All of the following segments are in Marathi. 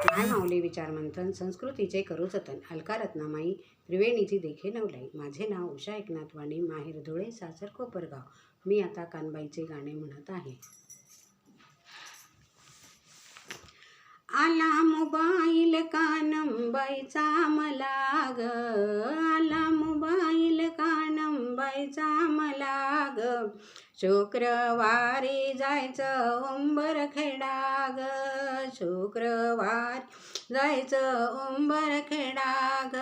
माय माऊली विचार मंथन संस्कृतीचे करू जतन अलका रत्नामाई त्रिवेणीची देखे नवलाई. माझे नाव उषा एकनाथ वाणी, माहेर धुळे, सासर कोपरगाव. मी आता कानबाईचे गाणे म्हणत आहे. आला मोबाईल कानबाईचा मला ग, आला मोबाईल कानबाईचा मला ग. शुक्रवारी जायचं उंबरखेडा ग, शुक्रवारी जायचं उंबरखेडा ग.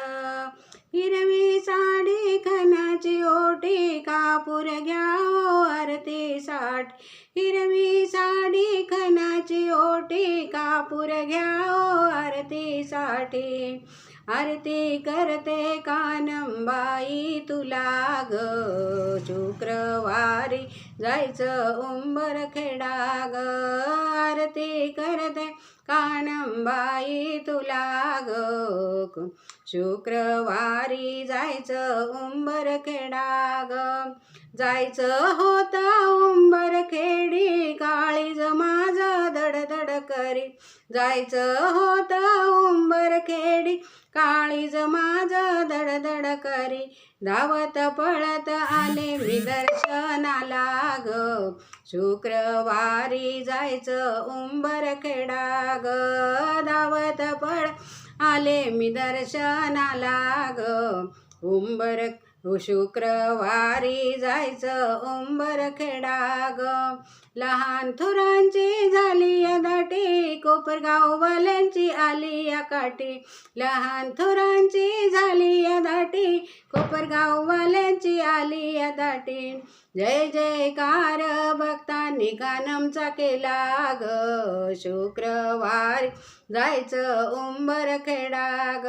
हिरवी साडी खणाची ओटी, कापूर घ्या ओ आरतीसाठी. हिरवी साडी खणाची ओटी, कापूर घ्या ओ आरतीसाठी. आरती करते कानबाई तुला ग, शुक्रवारी जायचं उंबरखेडा ग. आरती करते कानबाई तुला ग, शुक्रवारी जायचं उंबरखेडा ग. जायचं होतं उंबरखेडी, काळीज माझं दडदड करी. जायचं होतं उंबरखेडी, काळीज माझं दडदड करी. धावत पळत आले मी दर्शनाला ग, शुक्रवारी जायचं उंबरखेडा ग. धावत पळत आले मी दर्शनाला ग, शुक्रवारी जायचं उंबरखेडा ग. लहान थोरांची झाली या दाटी, कोपरगाववाल्यांची आली या काठी. लहान थोरांची झाली या दाटी, कोपरगाववाल्यांची आली या दाटी. जय जयकार भक्तांनी कानमचा केला ग, शुक्रवारी जायचं उंबरखेडा ग.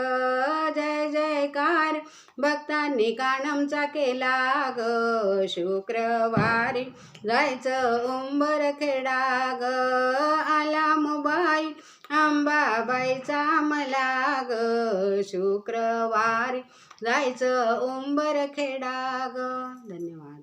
जय जयकार भक्तांनी कानमचा केला ग, शुक्रवारी जायचं उंबरखेडा ग. आला मोबाईल अंबाबाईचा मला ग, शुक्रवारी जायचं उंबरखेडा ग. धन्यवाद.